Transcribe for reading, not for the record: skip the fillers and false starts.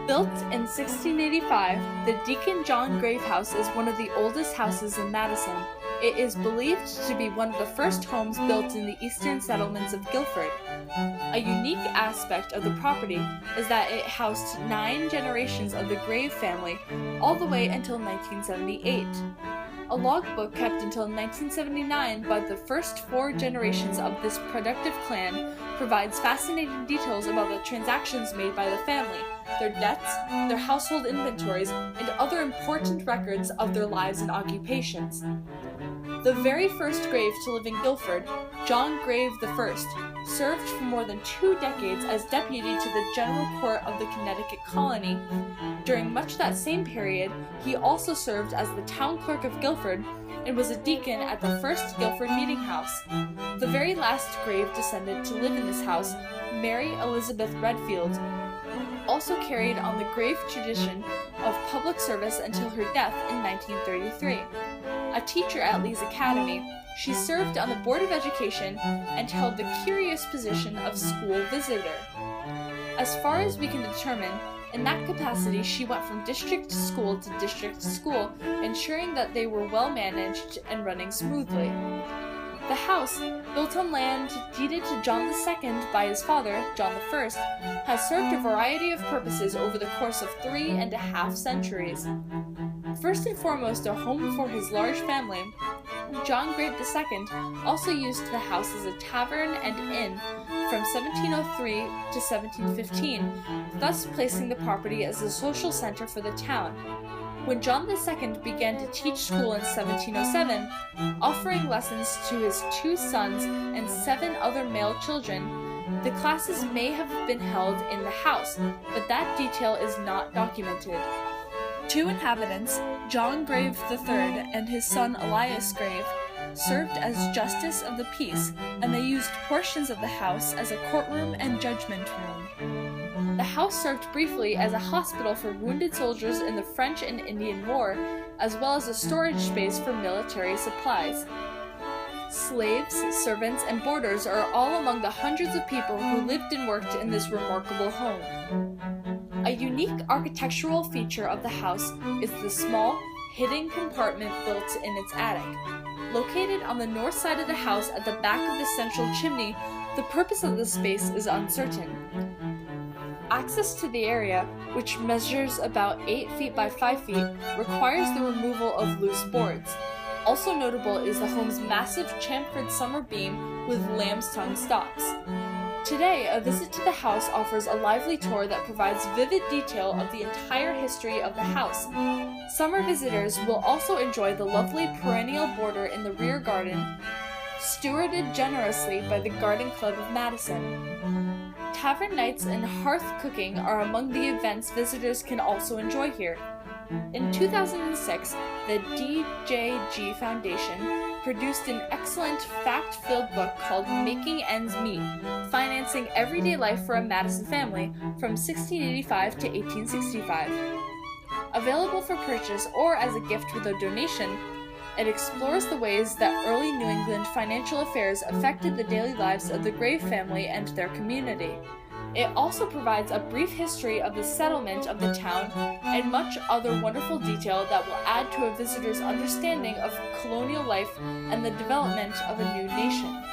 Built in 1685, the Deacon John Grave House is one of the oldest houses in Madison. It is believed to be one of the first homes built in the eastern settlements of Guilford. A unique aspect of the property is that it housed 9 generations of the Grave family, all the way until 1978. A logbook kept until 1979 by the first 4 generations of this productive clan provides fascinating details about the transactions made by the family, their debts, their household inventories, and other important records of their lives and occupations. The very first grave to live in Guilford, John Grave I, served for more than 2 decades as deputy to the General Court of the Connecticut colony. During much that same period, he also served as the town clerk of Guilford and was a deacon at the first Guilford meeting house. The very last Grave descendant to live in this house, Mary Elizabeth Redfield, also carried on the Grave tradition of public service until her death in 1933. A teacher at Lee's Academy, she served on the Board of Education and held the curious position of school visitor. As far as we can determine, in that capacity she went from district school to district school, ensuring that they were well managed and running smoothly. The house, built on land deeded to John II by his father, John I, has served a variety of purposes over the course of 3.5 centuries. First and foremost a home for his large family, John Grave II also used the house as a tavern and inn from 1703 to 1715, thus placing the property as a social center for the town. When John II began to teach school in 1707, offering lessons to his 2 sons and 7 other male children, the classes may have been held in the house, but that detail is not documented. 2 inhabitants, John Grave III and his son Elias Grave, served as justice of the peace, and they used portions of the house as a courtroom and judgment room. The house served briefly as a hospital for wounded soldiers in the French and Indian War, as well as a storage space for military supplies. Slaves, servants, and boarders are all among the hundreds of people who lived and worked in this remarkable home. A unique architectural feature of the house is the small, hidden compartment built in its attic. Located on the north side of the house at the back of the central chimney, the purpose of this space is uncertain. Access to the area, which measures about 8 feet by 5 feet, requires the removal of loose boards. Also notable is the home's massive chamfered summer beam with lamb's tongue stops. Today, a visit to the house offers a lively tour that provides vivid detail of the entire history of the house. Summer visitors will also enjoy the lovely perennial border in the rear garden, stewarded generously by the Garden Club of Madison. Tavern nights and hearth cooking are among the events visitors can also enjoy here. In 2006, the DJG Foundation produced an excellent fact-filled book called Making Ends Meet, Financing Everyday Life for a Madison Family from 1685 to 1865. Available for purchase or as a gift with a donation, it explores the ways that early New England financial affairs affected the daily lives of the Grave family and their community. It also provides a brief history of the settlement of the town and much other wonderful detail that will add to a visitor's understanding of colonial life and the development of a new nation.